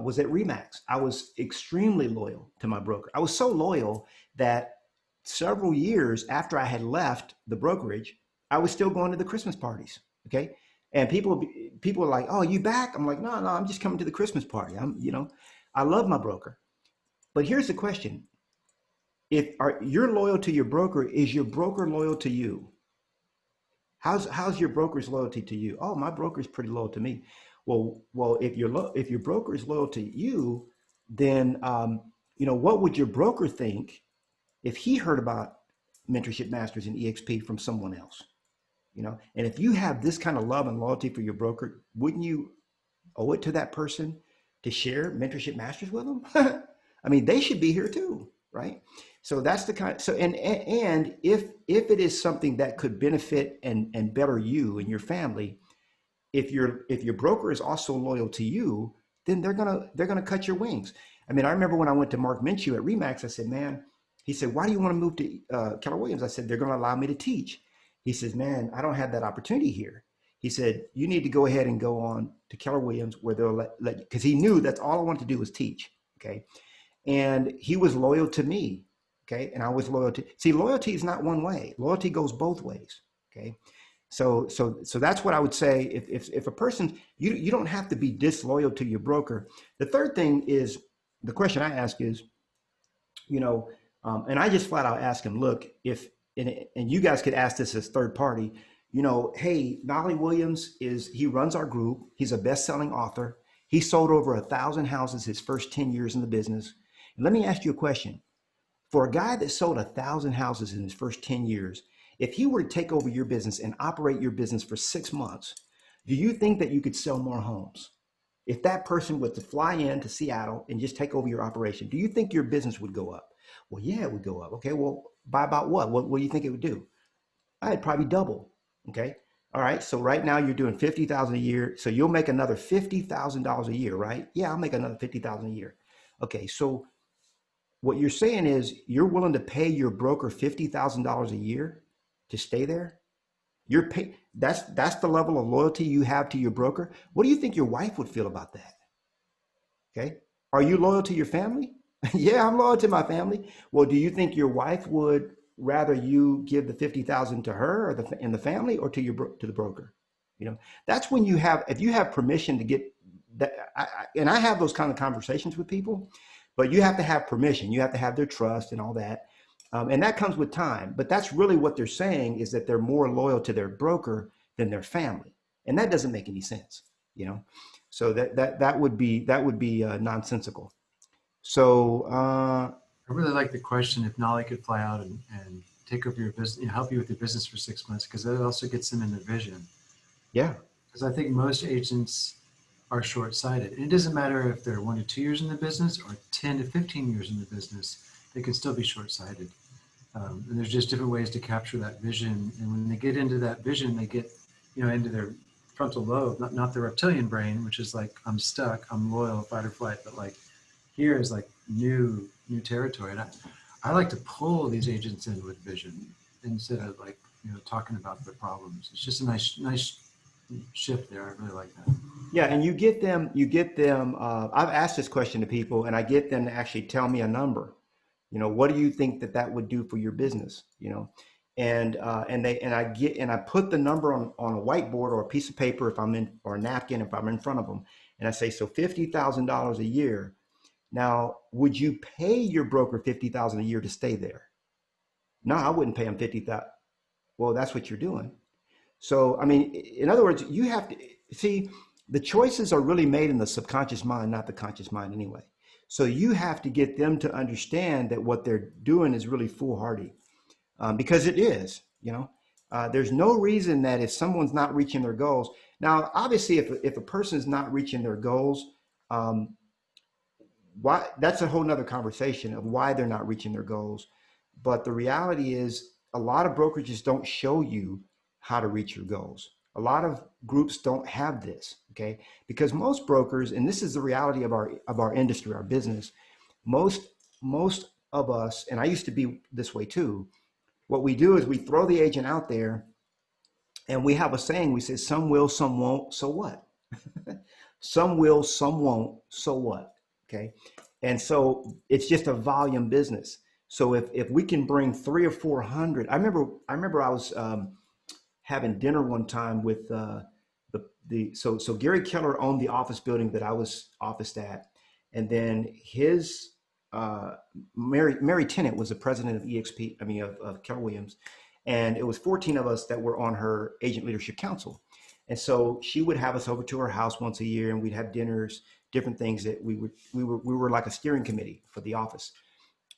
was at Remax. I was extremely loyal to my broker. I was so loyal that several years after I had left the brokerage, I was still going to the Christmas parties. Okay. And people are like, "Oh, you back?" I'm like, no, I'm just coming to the Christmas party. I love my broker. But here's the question. If you're loyal to your broker, is your broker loyal to you? How's your broker's loyalty to you? Oh, my broker's pretty loyal to me. Well, if your broker is loyal to you, then what would your broker think if he heard about Mentorship Masters and eXp from someone else? And if you have this kind of love and loyalty for your broker, wouldn't you owe it to that person to share Mentorship Masters with them? I mean, they should be here too, right? So that's the kind. So and if it is something that could benefit and better you and your family, if your broker is also loyal to you, then they're gonna cut your wings. I mean, I remember when I went to Mark Minshew at Remax, I said, man, he said, why do you want to move to Keller Williams? I said, they're going to allow me to teach. He says, man, I don't have that opportunity here. He said, you need to go ahead and go on to Keller Williams where they'll let you, because he knew that's all I wanted to do was teach. Okay. And he was loyal to me. Okay. And I was loyal to, see, loyalty is not one way. Loyalty goes both ways. Okay. So that's what I would say. If a person, you don't have to be disloyal to your broker. The third thing is, the question I ask is, and I just flat out ask him, look, and you guys could ask this as third party, hey, Knolly Williams he runs our group. He's a best-selling author. He sold over 1,000 houses his first 10 years in the business. And let me ask you a question. For a guy that sold 1,000 houses in his first 10 years, if he were to take over your business and operate your business for 6 months, do you think that you could sell more homes? If that person was to fly in to Seattle and just take over your operation, do you think your business would go up? Well, yeah, it would go up. Okay, well, by about what? What do you think it would do? I'd probably double. Okay, all right. So right now you're doing $50,000 a year. So you'll make another $50,000 a year, right? Yeah, I'll make another $50,000 a year. Okay, so what you're saying is you're willing to pay your broker $50,000 a year to stay there? That's the level of loyalty you have to your broker. What do you think your wife would feel about that? Okay. Are you loyal to your family? Yeah, I'm loyal to my family. Well, do you think your wife would rather you give the 50,000 to her or in the family or to the broker? That's when if you have permission to get that. And I have those kind of conversations with people, but you have to have permission. You have to have their trust and all that. And that comes with time, but that's really what they're saying, is that they're more loyal to their broker than their family. And that doesn't make any sense, so that would be nonsensical. So I really like the question if Knolly could fly out and take over your business, help you with your business for 6 months, because that also gets them in the vision. Yeah. Because I think most agents are short-sighted. And it doesn't matter if they're 1 to 2 years in the business or 10 to 15 years in the business, they can still be short-sighted. And there's just different ways to capture that vision. And when they get into that vision, they get, into their frontal lobe, not the reptilian brain, which is like, I'm stuck, I'm loyal, fight or flight, but like here is like new territory. And I like to pull these agents in with vision instead of like, talking about their problems. It's just a nice shift there. I really like that. Yeah. And you get them, I've asked this question to people and I get them to actually tell me a number. What do you think that would do for your business? And I put the number on a whiteboard or a piece of paper or a napkin if I'm in front of them, and I say, so $50,000 a year. Now, would you pay your broker $50,000 a year to stay there? No, I wouldn't pay him $50,000. Well, that's what you're doing. So, I mean, in other words, you have to see the choices are really made in the subconscious mind, not the conscious mind anyway. So you have to get them to understand that what they're doing is really foolhardy, because it is, there's no reason that if someone's not reaching their goals. Now, obviously, if a person is not reaching their goals, why, that's a whole nother conversation of why they're not reaching their goals. But the reality is a lot of brokerages don't show you how to reach your goals. A lot of groups don't have this, okay? Because most brokers, and this is the reality of our industry, our business, most of us, and I used to be this way too, what we do is we throw the agent out there and we have a saying, we say, some will, some won't, so what? Some will, some won't. So what? Okay. And so it's just a volume business. So if we can bring 300 or 400, I remember I was having dinner one time with so Gary Keller owned the office building that I was officed at, and then his Mary Tennant was the president of eXp, I mean of Keller Williams, and it was 14 of us that were on her agent leadership council. And so she would have us over to her house once a year, and we'd have dinners, different things that we were like a steering committee for the office.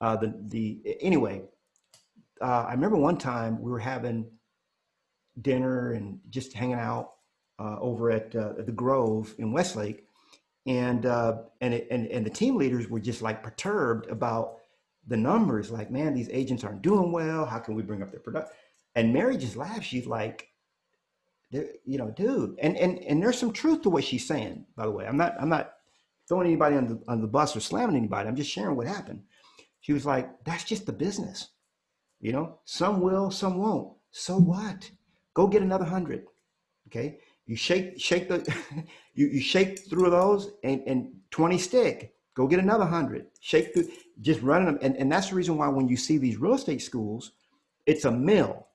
Anyway, I remember one time we were having dinner and just hanging out over at the Grove in Westlake, and the team leaders were just like perturbed about the numbers. Like, man, these agents aren't doing well. How can we bring up their production? And Mary just laughed. She's like, dude, and there's some truth to what she's saying. By the way, I'm not throwing anybody on the bus or slamming anybody. I'm just sharing what happened. She was like, that's just the business. Some will, some won't. So what? Go get another 100. Okay. You shake the, you shake through those and 20 stick. Go get another 100. Shake through, just running them. And that's the reason why when you see these real estate schools, it's a mill.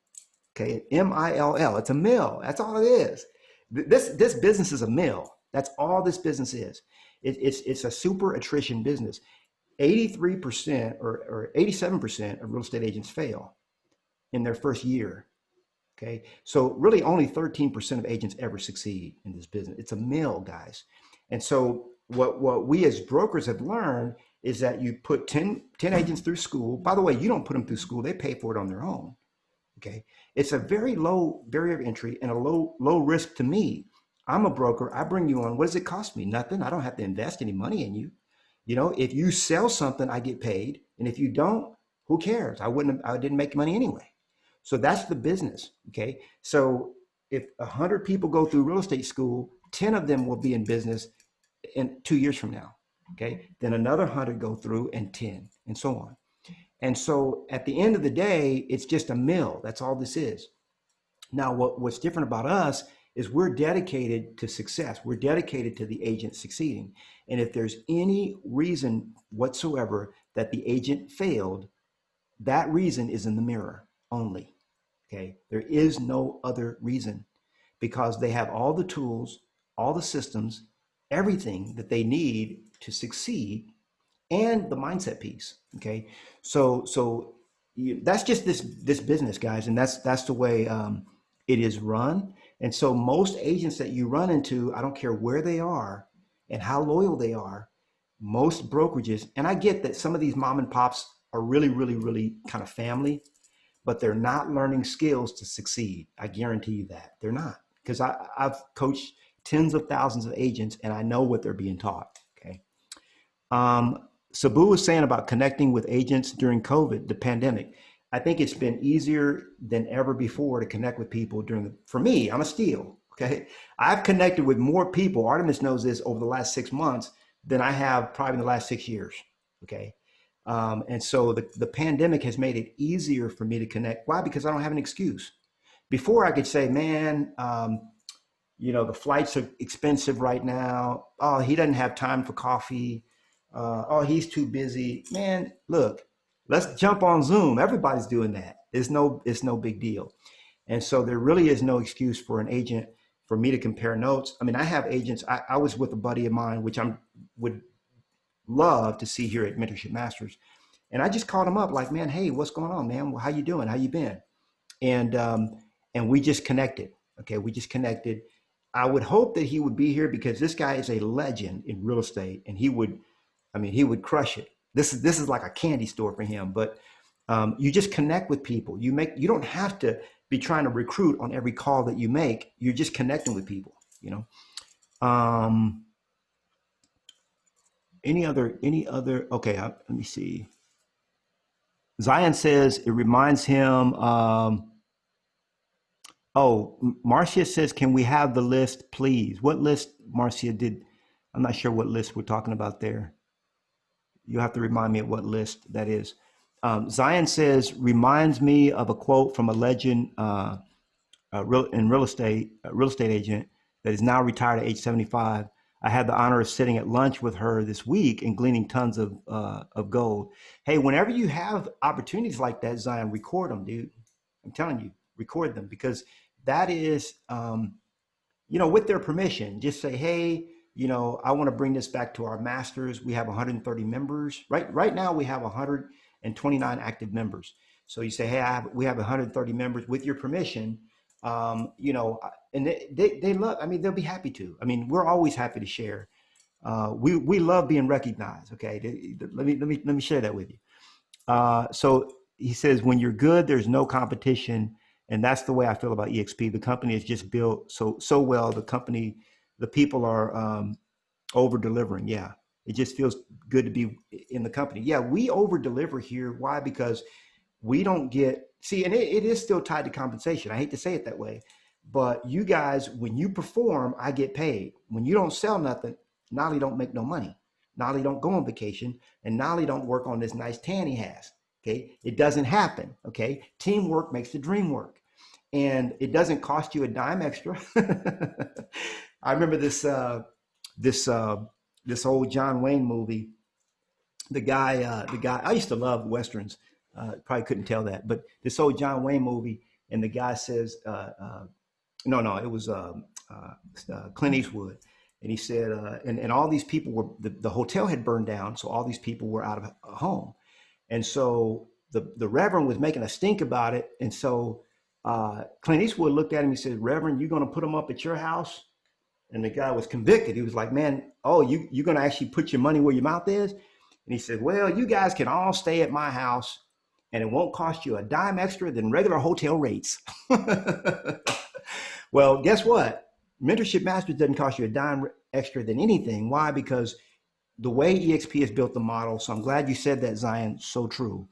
Okay. MILL. It's a mill. That's all it is. This business is a mill. That's all this business is. It's a super attrition business. 83% or 87% of real estate agents fail in their first year. Okay. So really only 13% of agents ever succeed in this business. It's a mill, guys. And so what we as brokers have learned is that you put 10 agents through school. By the way, you don't put them through school. They pay for it on their own. Okay. It's a very low barrier of entry and a low risk to me. I'm a broker. I bring you on. What does it cost me? Nothing. I don't have to invest any money in you. If you sell something, I get paid. And if you don't, who cares? I didn't make money anyway. So that's the business. Okay. So if 100 people go through real estate school, 10 of them will be in business in 2 years from now. Okay. Then another 100 go through and 10 and so on. And so at the end of the day, it's just a mill. That's all this is. Now, what's different about us is we're dedicated to success. We're dedicated to the agent succeeding. And if there's any reason whatsoever that the agent failed, that reason is in the mirror only. Okay. There is no other reason, because they have all the tools, all the systems, everything that they need to succeed, and the mindset piece. Okay. So that's just this business, guys. And that's the way it is run. And so most agents that you run into, I don't care where they are and how loyal they are, most brokerages, and I get that some of these mom and pops are really, really, really kind of family, but they're not learning skills to succeed. I guarantee you that they're not, because I've coached tens of thousands of agents and I know what they're being taught. Okay. Sabu was saying about connecting with agents during COVID, the pandemic. I think it's been easier than ever before to connect with people for me, I'm a steal. Okay. I've connected with more people, Artemis knows this, over the last 6 months than I have probably in the last 6 years. Okay. And so the pandemic has made it easier for me to connect. Why? Because I don't have an excuse. Before I could say, man, the flights are expensive right now. Oh, he doesn't have time for coffee. Oh, he's too busy. Man, look, let's jump on Zoom. Everybody's doing that. It's no big deal. And so there really is no excuse for an agent for me to compare notes. I mean, I have agents. I was with a buddy of mine, which would love to see here at Mentorship Masters. And I just called him up like, man, hey, what's going on, man? Well, how you doing? How you been? And we just connected. Okay. We just connected. I would hope that he would be here because this guy is a legend in real estate and he would crush it. This is like a candy store for him, but you just connect with people. You don't have to be trying to recruit on every call that you make. You're just connecting with people, Any other, okay, let me see. Zion says it reminds him, Marcia says, can we have the list, please? What list, Marcia, I'm not sure what list we're talking about there. You'll have to remind me of what list that is. Zion says, reminds me of a quote from a legend real estate agent that is now retired at age 75. I had the honor of sitting at lunch with her this week and gleaning tons of gold. Hey, whenever you have opportunities like that, Zion, record them, dude. I'm telling you, record them, because that is, with their permission. Just say, hey, I want to bring this back to our masters. We have 130 members. Right now, we have 129 active members. So you say, hey, we have 130 members with your permission. And they love, they'll be happy to. We're always happy to share. We love being recognized. Okay. Let me share that with you. So he says, when you're good, there's no competition. And that's the way I feel about eXp. The company is just built so well. The people are over delivering. Yeah. It just feels good to be in the company. Yeah. We over deliver here. Why? Because we don't get, and it is still tied to compensation. I hate to say it that way, but you guys, when you perform, I get paid. When you don't sell nothing, Knolly don't make no money. Knolly don't go on vacation, and Knolly don't work on this nice tan he has. Okay. It doesn't happen. Okay. Teamwork makes the dream work, and it doesn't cost you a dime extra. I remember this old John Wayne movie. The guy, I used to love Westerns. Probably couldn't tell that, but this old John Wayne movie, and the guy says, no, it was Clint Eastwood. And he said, and all these people were, the hotel had burned down. So all these people were out of a home. And so the Reverend was making a stink about it. And so Clint Eastwood looked at him and said, Reverend, you're going to put them up at your house? And the guy was convicted. He was like, man, you're going to actually put your money where your mouth is? And he said, well, you guys can all stay at my house, and it won't cost you a dime extra than regular hotel rates. Well, guess what? Mentorship Masters doesn't cost you a dime extra than anything. Why? Because the way eXp has built the model. So I'm glad you said that, Zion. So true.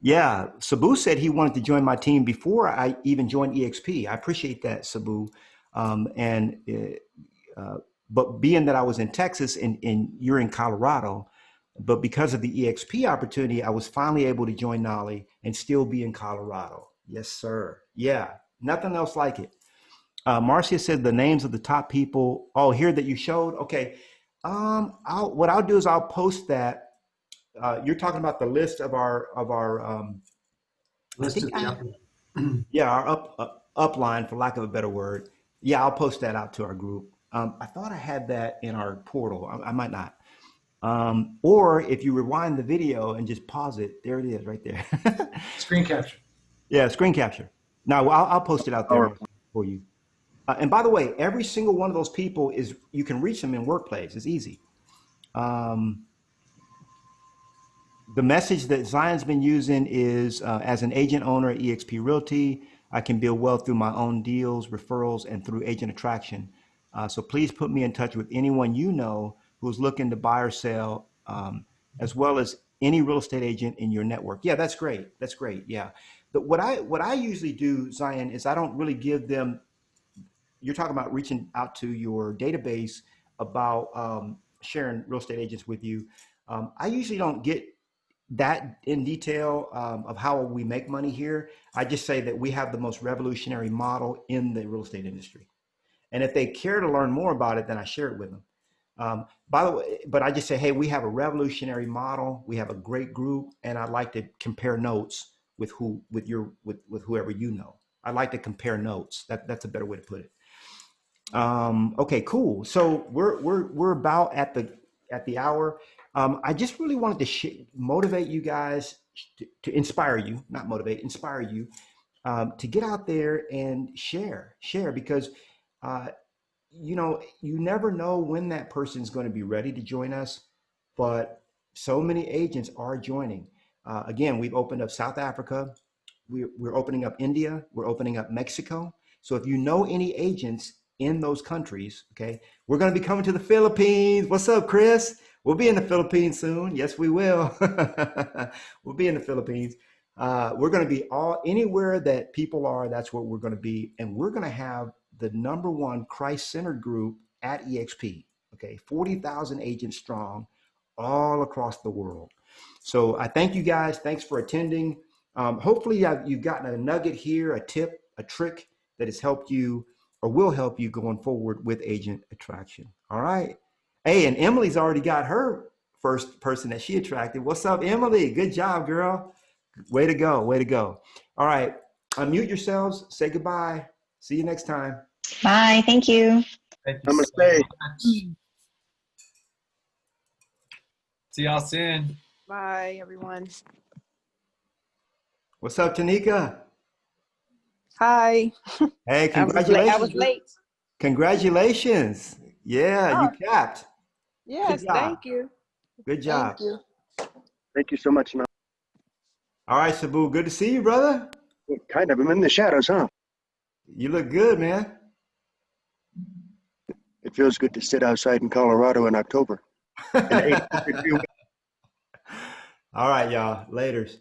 Yeah, Sabu said he wanted to join my team before I even joined eXp. I appreciate that, Sabu. But being that I was in Texas and you're in Colorado, but because of the eXp opportunity, I was finally able to join Knolly and still be in Colorado. Yes, sir. Yeah, nothing else like it. Marcia said the names of the top people. Oh, here that you showed. Okay. What I'll do is I'll post that. You're talking about the list of our List of our upline, for lack of a better word. Yeah, I'll post that out to our group. I thought I had that in our portal. I might not. Or if you rewind the video and just pause it, there it is right there. Screen capture. Yeah, screen capture. Now I'll post it out there for you. And by the way, every single one of those people you can reach them in Workplace. It's easy. The message that Zion's been using is, as an agent owner at eXp Realty, I can build wealth through my own deals, referrals, and through agent attraction. So please put me in touch with anyone you know who's looking to buy or sell, as well as any real estate agent in your network. Yeah, that's great. That's great. Yeah. But what I usually do, Zion, is I don't really give them. You're talking about reaching out to your database about sharing real estate agents with you. I usually don't get that in detail of how we make money here. I just say that we have the most revolutionary model in the real estate industry. And if they care to learn more about it, then I share it with them. By the way, but I just say, hey, we have a revolutionary model. We have a great group, and I'd like to compare notes with whoever you know. I'd like to compare notes. That's a better way to put it. Okay, cool. So we're about at the hour. I just really wanted to motivate you guys to inspire you, not motivate, inspire you to get out there and share because you never know when that person's going to be ready to join us, but so many agents are joining. Again, we've opened up South Africa. We're opening up India. We're opening up Mexico. So if you know any agents in those countries, okay, we're going to be coming to the Philippines. What's up, Chris? We'll be in the Philippines soon. Yes, we will. We'll be in the Philippines. We're going to be anywhere that people are. That's where we're going to be. And we're going to have the #1 Christ-centered group at eXp. Okay, 40,000 agents strong all across the world. So I thank you guys. Thanks for attending. Hopefully you've gotten a nugget here, a tip, a trick that has helped you or will help you going forward with agent attraction. All right. Hey, and Emily's already got her first person that she attracted. What's up, Emily? Good job, girl. Way to go. Way to go. All right. Unmute yourselves. Say goodbye. See you next time. Bye. Thank you. Thank you so much. See y'all soon. Bye, everyone. What's up, Tanika? Hi. Hey, I was congratulations. late. Congratulations. Yeah, you capped. Yes, Good job. thank you. Good job. Thank you. Thank you so much. All right, Sabu, good to see you, brother. Kind of. I'm in the shadows, huh? You look good, man. It feels good to sit outside in Colorado in October. All right, y'all. Laters.